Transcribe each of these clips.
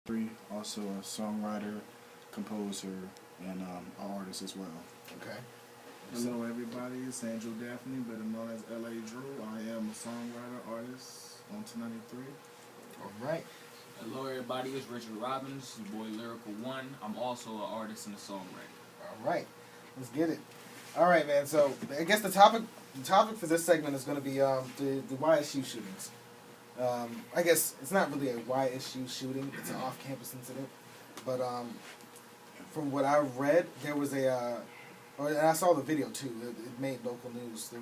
Also a songwriter, composer, and an artist as well. Okay. Hello, everybody. It's Andrew Daphne, better known as L.A. Drew. I am a songwriter, artist on 293. All right. Hello, everybody. It's Richard Robbins, your boy Lyrical One. I'm also an artist and a songwriter. All right. Let's get it. All right, man. So I guess the topic for this segment is going to be the YSU shootings. I guess it's not really a YSU shooting; it's an off-campus incident. But from what I read, there was and I saw the video too. It made local news. There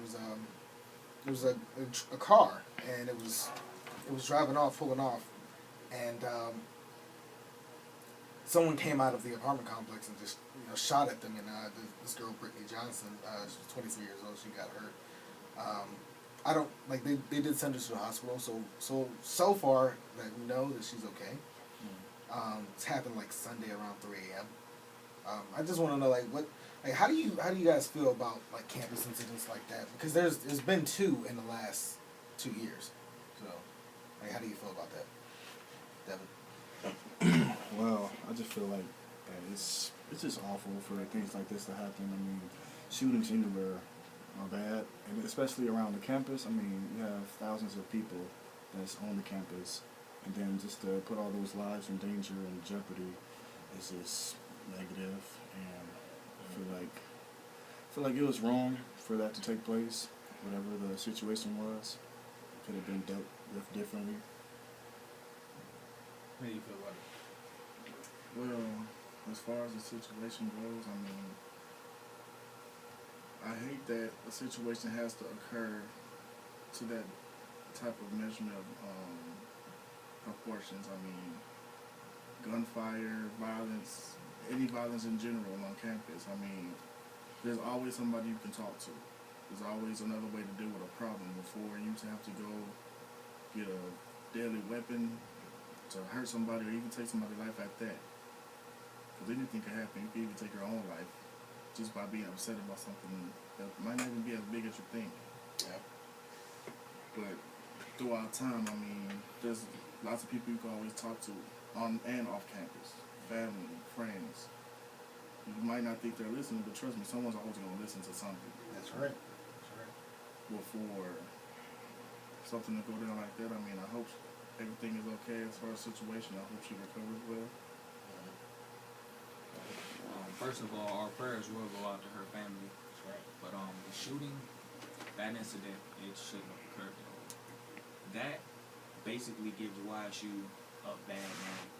was a car, and it was driving off, pulling off, and someone came out of the apartment complex and just shot at them. And this girl, Brittany Johnson, she's 23 years old. She got hurt. I don't like they did send her to the hospital. So far that we know that she's okay. It's happened like Sunday around 3 a.m. I just want to know how do you guys feel about like campus incidents like that? Because there's been 2 in the last 2 years. So how do you feel about that, Devin? Well, I just feel like it's just awful for things like this to happen. I mean, shootings anywhere are bad, and especially around the campus. I mean, you have thousands of people that's on the campus, and then just to put all those lives in danger and jeopardy is just negative. And I feel like it was wrong for that to take place. Whatever the situation was, it could have been dealt with differently. How do you feel about it? Well, as far as the situation goes, I mean, I hate that a situation has to occur to that type of measurement of proportions. I mean, gunfire, violence, any violence in general on campus. I mean, there's always somebody you can talk to. There's always another way to deal with a problem before you have to go get a deadly weapon to hurt somebody or even take somebody's life at that. Because anything can happen. You can even take your own life just by being upset about something that might not even be as big as you think. Yeah. But throughout time, I mean, there's lots of people you can always talk to on and off campus. Family, friends. You might not think they're listening, but trust me, someone's always going to listen to something. That's right. That's right. Before something to go down like that, I mean, I hope everything is okay as far as situation. I hope she recovers well. First of all, our prayers will go out to her family. That's right. But the shooting, that incident, it shouldn't have occurred at all. That basically gives YSU a bad name.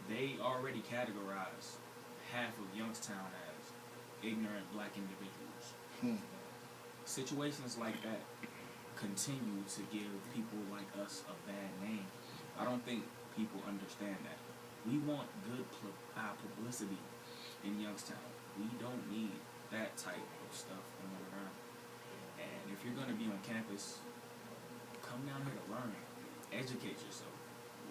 They already categorize half of Youngstown as ignorant black individuals. Situations like that continue to give people like us a bad name. I don't think people understand that. We want good publicity in Youngstown. We don't need that type of stuff going around. And if you're going to be on campus, come down here to learn. Educate yourself.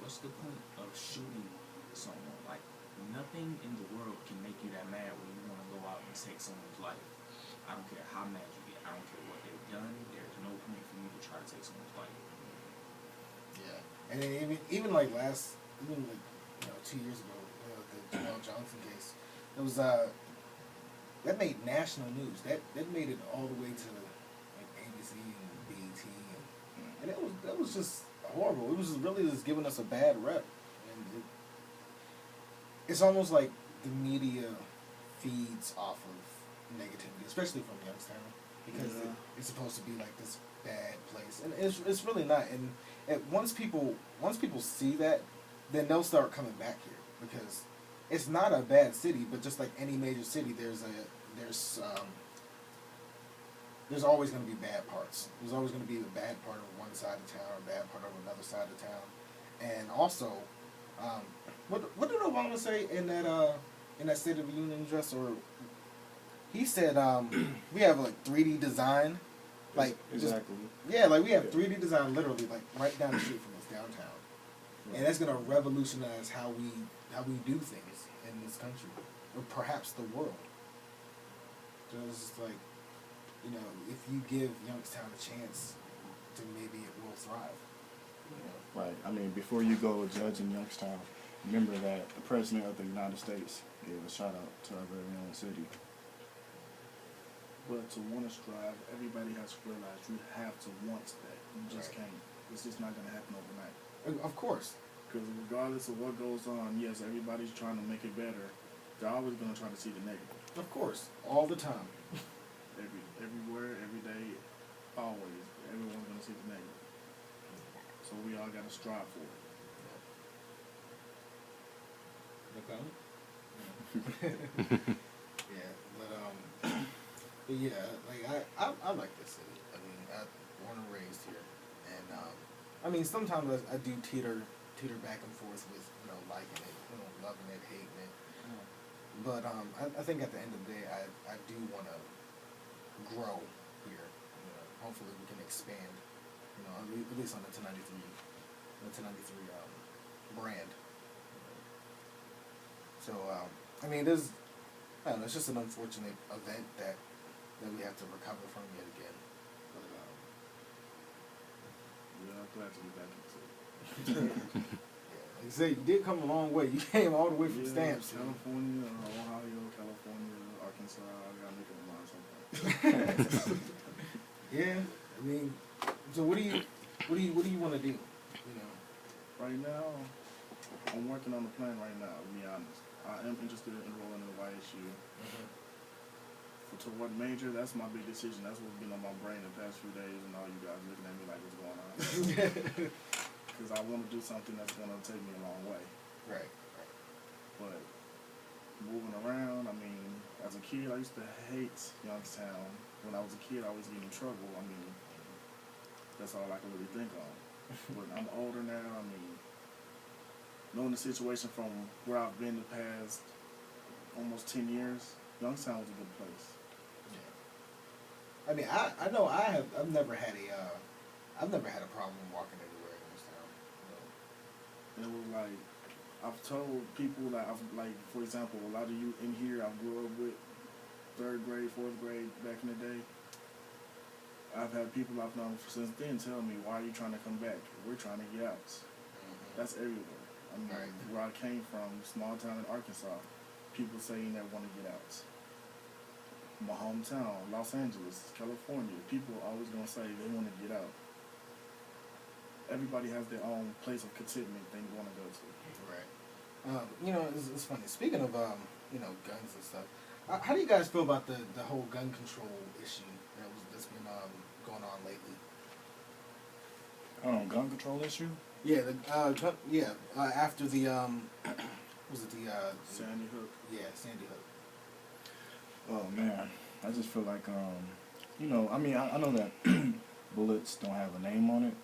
What's the point of shooting someone? Like, nothing in the world can make you that mad when you want to go out and take someone's life. I don't care how mad you get. I don't care what they've done. There's no point for you to try to take someone's life. Yeah. And then even like 2 years ago, the Janelle Johnson case, it was that made national news. That made it all the way to like ABC and BET, and that was just horrible. It was really just giving us a bad rep, and it's almost like the media feeds off of negativity, especially from Youngstown, because it's supposed to be like this bad place, and it's really not. And once people see that, then they'll start coming back here, because it's not a bad city, but just like any major city, there's always going to be bad parts. There's always going to be the bad part of one side of town, or bad part of another side of town, and also, what did Obama say in that State of the Union address? Or he said we have like 3D design, like exactly. Like we have 3D design literally like right down the street from us downtown. And that's going to revolutionize how we do things in this country, or perhaps the world. Just like, if you give Youngstown a chance, then maybe it will thrive. Right. I mean, before you go judge in Youngstown, remember that the President of the United States gave a shout out to our very own city. But to want to strive, everybody has to realize you have to want that. You just Right. can't. It's just not going to happen overnight. Of course. Because regardless of what goes on, yes, everybody's trying to make it better. They're always going to try to see the negative. Of course. All the time. Everywhere, every day, always. Everyone's going to see the negative. So we all got to strive for it. Yeah, but yeah, like I like this city. I mean, I born and raised here, and I mean sometimes I do teeter back and forth with liking it, loving it, hating it. But I think at the end of the day, I do want to grow here. Hopefully we can expand. At least on the 1093 brand. So I mean, I don't know, it's just an unfortunate event that we have to recover from yet again. But Yeah, I'm glad to be back in the city. yeah, like you said, you did come a long way. You came all the way from Stamps. California, Ohio, California, Arkansas. I gotta make up my mind sometimes. Yeah, I mean, so what do you want to do? Right now, I'm working on the plan right now, to be honest. I am interested in enrolling in the YSU. To what major, that's my big decision. That's what's been on my brain the past few days, and all you guys looking at me like, what's going on? Because I want to do something that's going to take me a long way. Right. But moving around, I mean, as a kid, I used to hate Youngstown. When I was a kid, I always get in trouble. I mean, that's all I can really think on. But I'm older now. I mean, knowing the situation from where I've been the past almost 10 years, Youngstown was a good place. Yeah. I mean, I know I've never had a problem walking anywhere in this town. And it was like, I've told people that for example, a lot of you in here I grew up with, 3rd grade, 4th grade, back in the day. I've had people I've known since then tell me, why are you trying to come back? We're trying to get out. That's everywhere. I mean, Right. where I came from, small town in Arkansas, people saying they want to get out. My hometown, Los Angeles, California, people are always going to say they want to get out. Everybody has their own place of contentment they want to go to. Right. It's funny. Speaking of guns and stuff, how do you guys feel about the whole gun control issue that's been going on lately? Gun control issue? Yeah, after the was it the Sandy Hook. yeah, Sandy Hook. Oh man, I just feel like I mean, I know that bullets don't have a name on it,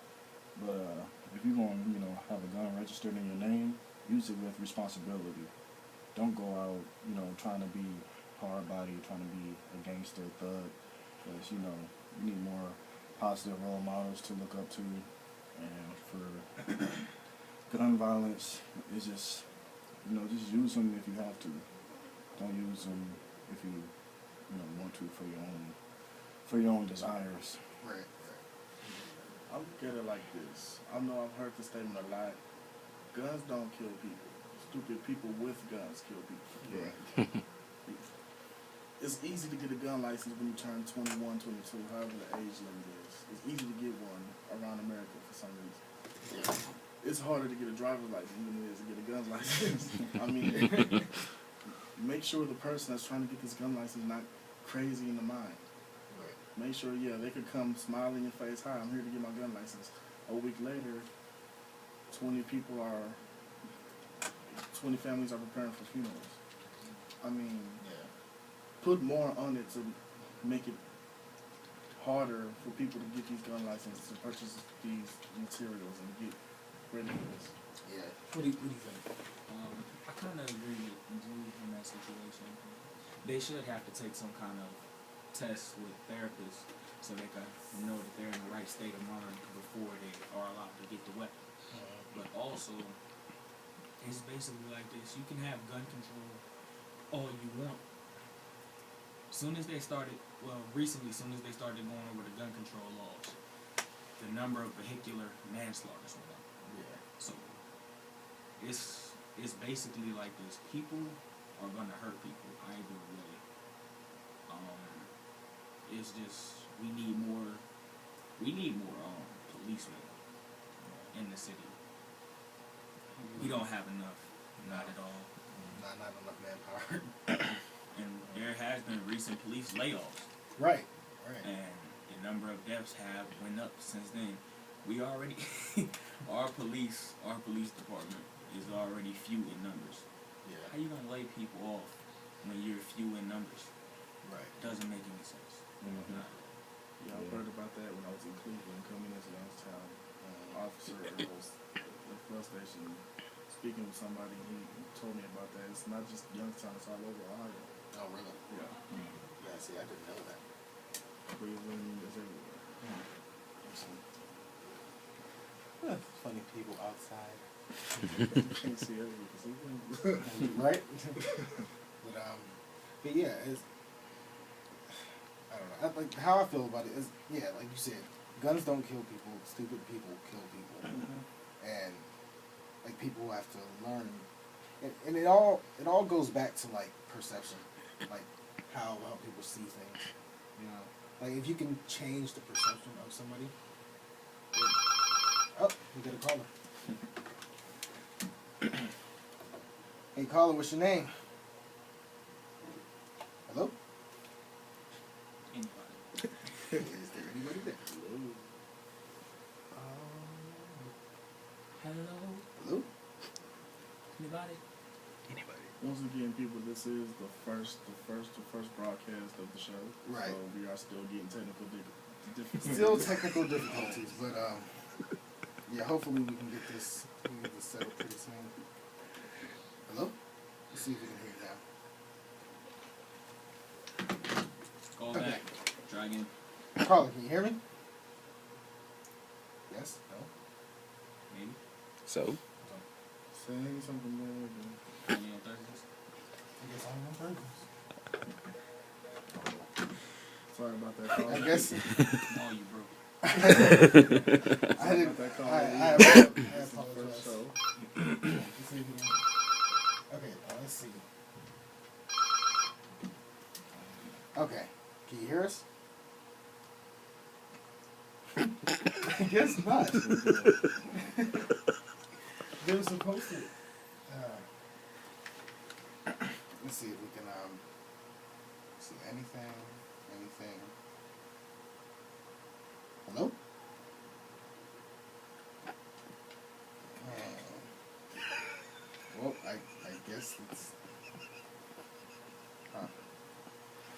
but if you're going to have a gun registered in your name, use it with responsibility. Don't go out trying to be hard body, trying to be a gangster thug, because you need more positive role models to look up to. And for gun violence, it's just just use them if you have to. Don't use them if you want to for your own desires. Right. I look at it like this. I know I've heard the statement a lot. Guns don't kill people. Stupid people with guns kill people. Yeah. It's easy to get a gun license when you turn 21, 22, however the age limit is. It's easy to get one around America for some reason. It's harder to get a driver's license than it is to get a gun license. I mean, make sure the person that's trying to get this gun license is not crazy in the mind. Right. Make sure, they could come smile in your face, hi, I'm here to get my gun license. A week later, 20 families are preparing for funerals. I mean, put more on it to make it harder for people to get these gun licenses, to purchase these materials and get ready for this. Yeah. What do you think? I kind of agree with you in that situation. They should have to take some kind of test with therapists so they can know that they're in the right state of mind before they are allowed to get the weapon. But also, it's basically like this. You can have gun control all you want. Recently, soon as they started going over the gun control laws, the number of vehicular manslaughters went up. it's basically like this. People are gonna hurt people either way. It's just we need more policemen in the city. We don't have enough, not at all. Not enough manpower. And there has been recent police layoffs, Right. and the number of deaths have went up since then. We already our police department is already few in numbers. Yeah. How you gonna lay people off when you're few in numbers? Right. Doesn't make any sense. Mm-hmm. Yeah, I heard about that when I was in Cleveland, coming into Youngstown. Officer was at the bus station speaking with somebody. He told me about that. It's not just Youngstown; it's all over Ohio. Oh, really? Yeah, Yeah. See, I didn't know that. Cleveland is everywhere. Funny people outside. Can't see everything. Right? But yeah, it's, I don't know. Like how I feel about it is, yeah, like you said, guns don't kill people. Stupid people kill people, and like people have to learn, and it all goes back to like perception, like how people see things. You know, like if you can change the perception of somebody. Oh, we got a caller. Hey, caller, what's your name? Hello? Anybody? Is there anybody there? Hello? Hello? Anybody? Once again, people, this is the first broadcast of the show. Right. So we are still getting technical difficulties. Still technical difficulties, but yeah, hopefully we can get this settled pretty soon. Hello? Let's see if we can hear you now. Call Okay. back. Try again. Caller, can you hear me? Yes? No? Maybe. So? Saying something more. Only on Thursdays. I guess I'm on Thursdays. Sorry about that call. I guess Oh, you broke. I didn't. That call. I This is the apologize. first show. Let's see if we can- Okay, let's see. Okay, can you hear us? I guess not. They were supposed to. Let's see if we can see anything. Hello? Well, I guess it's.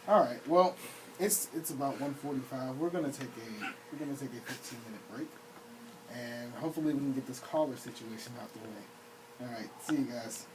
All right. Well, it's about 1:45. We're gonna take a 15-minute break, and hopefully we can get this caller situation out the way. All right. See you guys.